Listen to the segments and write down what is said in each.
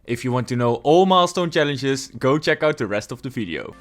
If you want to know all milestone challenges, go check out the rest of the video.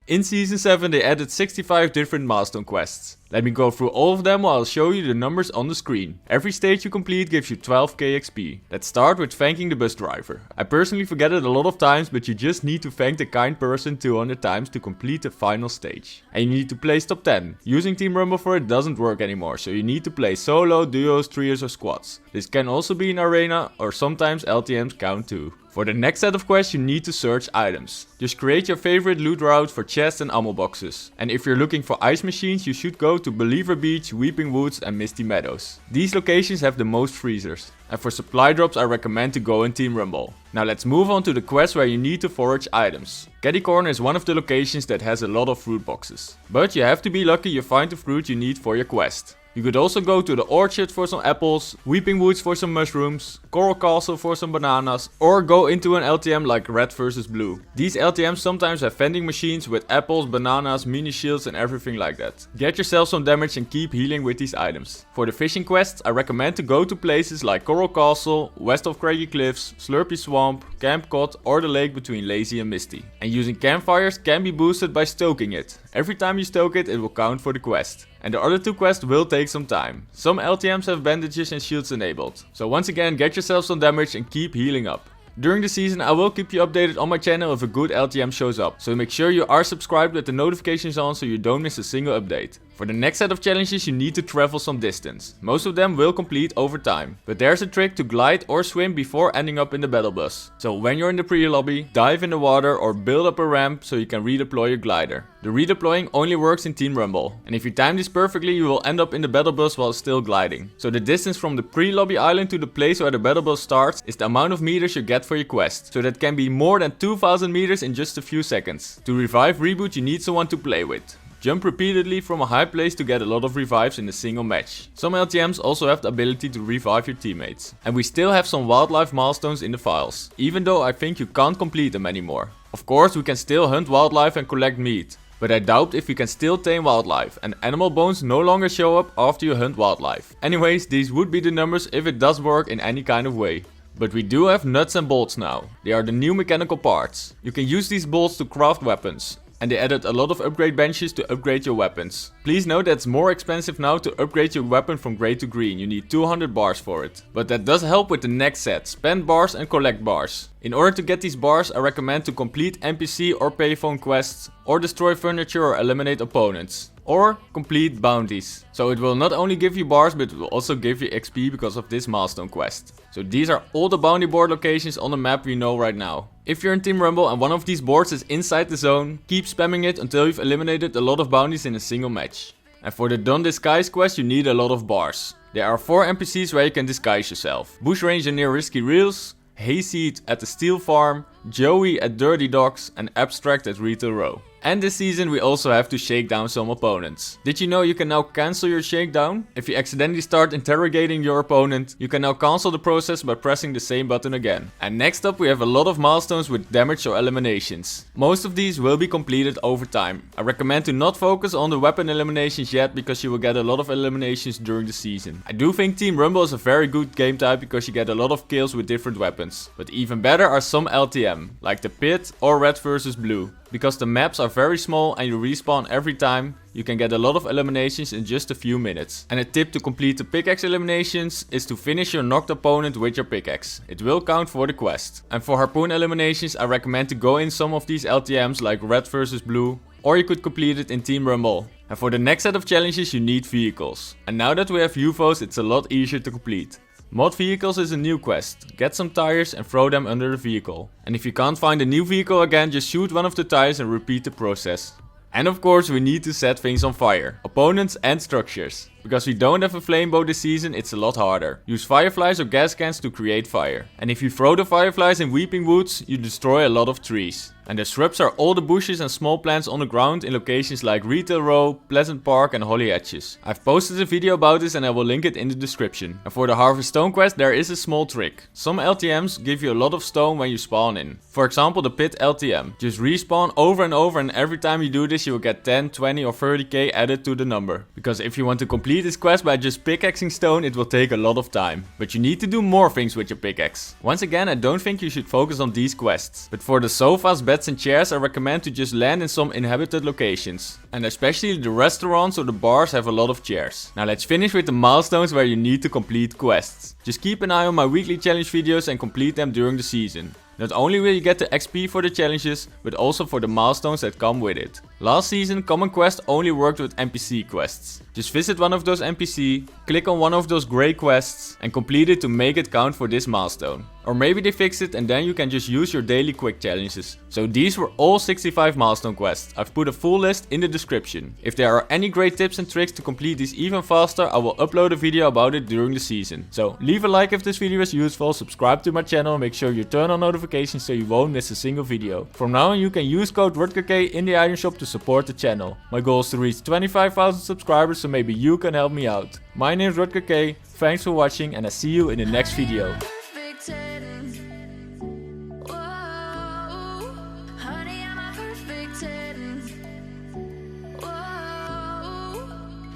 In Season 7 they added 65 different milestone quests. Let me go through all of them while I'll show you the numbers on the screen. Every stage you complete gives you 12k XP. Let's start with thanking the bus driver. I personally forget it a lot of times, but you just need to thank the kind person 200 times to complete the final stage. And you need to place top 10. Using Team Rumble for it doesn't work anymore, so you need to play solo, duos, trios or squads. This can also be in arena or sometimes LTMs count too. For the next set of quests you need to search items. Just create your favorite loot route for chests and ammo boxes. And if you're looking for ice machines you should go to Believer Beach, Weeping Woods and Misty Meadows. These locations have the most freezers. And for supply drops I recommend to go in Team Rumble. Now let's move on to the quest where you need to forage items. Caddy Corner is one of the locations that has a lot of fruit boxes. But you have to be lucky you find the fruit you need for your quest. You could also go to the orchard for some apples, Weeping Woods for some mushrooms, Coral Castle for some bananas, or go into an LTM like Red vs Blue. These LTMs sometimes have vending machines with apples, bananas, mini shields and everything like that. Get yourself some damage and keep healing with these items. For the fishing quests I recommend to go to places like Coral Castle, west of Craggy Cliffs, Slurpy Swamp, Camp Cod or the lake between Lazy and Misty. And using campfires can be boosted by stoking it. Every time you stoke it, it will count for the quest. And the other two quests will take some time. Some LTMs have bandages and shields enabled. So once again, get yourself some damage and keep healing up. During the season I will keep you updated on my channel if a good LTM shows up. So make sure you are subscribed with the notifications on so you don't miss a single update. For the next set of challenges you need to travel some distance. Most of them will complete over time. But there's a trick to glide or swim before ending up in the battle bus. So when you're in the pre-lobby, dive in the water or build up a ramp so you can redeploy your glider. The redeploying only works in Team Rumble. And if you time this perfectly you will end up in the battle bus while still gliding. So the distance from the pre-lobby island to the place where the battle bus starts is the amount of meters you get for your quest. So that can be more than 2000 meters in just a few seconds. To revive Reboot you need someone to play with. Jump repeatedly from a high place to get a lot of revives in a single match. Some LTMs also have the ability to revive your teammates. And we still have some wildlife milestones in the files, even though I think you can't complete them anymore. Of course we can still hunt wildlife and collect meat, but I doubt if you can still tame wildlife, and animal bones no longer show up after you hunt wildlife. Anyways, these would be the numbers if it does work in any kind of way. But we do have nuts and bolts now. They are the new mechanical parts. You can use these bolts to craft weapons. And they added a lot of upgrade benches to upgrade your weapons. Please note that it's more expensive now to upgrade your weapon from grey to green. You need 200 bars for it. But that does help with the next set, spend bars and collect bars. In order to get these bars I recommend to complete NPC or payphone quests, or destroy furniture or eliminate opponents. Or complete bounties. So it will not only give you bars but it will also give you XP because of this milestone quest. So these are all the bounty board locations on the map we know right now. If you're in Team Rumble and one of these boards is inside the zone, keep spamming it until you've eliminated a lot of bounties in a single match. And for the Don't Disguise quest you need a lot of bars. There are 4 NPCs where you can disguise yourself. Bushranger near Risky Reels, Hayseed at the Steel Farm, Joey at Dirty Docks and Abstract at Retail Row. And this season we also have to shake down some opponents. Did you know you can now cancel your shakedown? If you accidentally start interrogating your opponent, you can now cancel the process by pressing the same button again. And next up we have a lot of milestones with damage or eliminations. Most of these will be completed over time. I recommend to not focus on the weapon eliminations yet because you will get a lot of eliminations during the season. I do think Team Rumble is a very good game type because you get a lot of kills with different weapons. But even better are some LTM, like the Pit or Red vs Blue. Because the maps are very small and you respawn every time, you can get a lot of eliminations in just a few minutes. And a tip to complete the pickaxe eliminations is to finish your knocked opponent with your pickaxe. It will count for the quest. And for harpoon eliminations I recommend to go in some of these LTMs like Red vs Blue, or you could complete it in Team Rumble. And for the next set of challenges you need vehicles. And now that we have UFOs it's a lot easier to complete. Mod vehicles is a new quest. Get some tires and throw them under the vehicle. And if you can't find a new vehicle again, just shoot one of the tires and repeat the process. And of course we need to set things on fire. Opponents and structures. Because we don't have a flame bow this season, it's a lot harder. Use fireflies or gas cans to create fire. And if you throw the fireflies in Weeping Woods, you destroy a lot of trees. And the shrubs are all the bushes and small plants on the ground in locations like Retail Row, Pleasant Park and Holly Hedges. I've posted a video about this and I will link it in the description. And for the Harvest Stone quest there is a small trick. Some LTMs give you a lot of stone when you spawn in. For example the Pit LTM. Just respawn over and over and every time you do this you will get 10, 20 or 30k added to the number. Because if you want to complete complete this quest by just pickaxing stone, it will take a lot of time. But you need to do more things with your pickaxe. Once again, I don't think you should focus on these quests. But for the sofas, beds and chairs, I recommend to just land in some inhabited locations. And especially the restaurants or the bars have a lot of chairs. Now let's finish with the milestones where you need to complete quests. Just keep an eye on my weekly challenge videos and complete them during the season. Not only will you get the XP for the challenges, but also for the milestones that come with it. Last season, common quests only worked with NPC quests. Just visit one of those NPC, click on one of those grey quests and complete it to make it count for this milestone. Or maybe they fixed it and then you can just use your daily quick challenges. So these were all 65 milestone quests. I've put a full list in the description. If there are any great tips and tricks to complete these even faster, I will upload a video about it during the season. So leave a like if this video is useful, subscribe to my channel, make sure you turn on notifications so you won't miss a single video. From now on you can use code RutgerK in the item shop to support the channel. My goal is to reach 25,000 subscribers, so maybe you can help me out. My name is RutgerK, thanks for watching and I see you in the next video.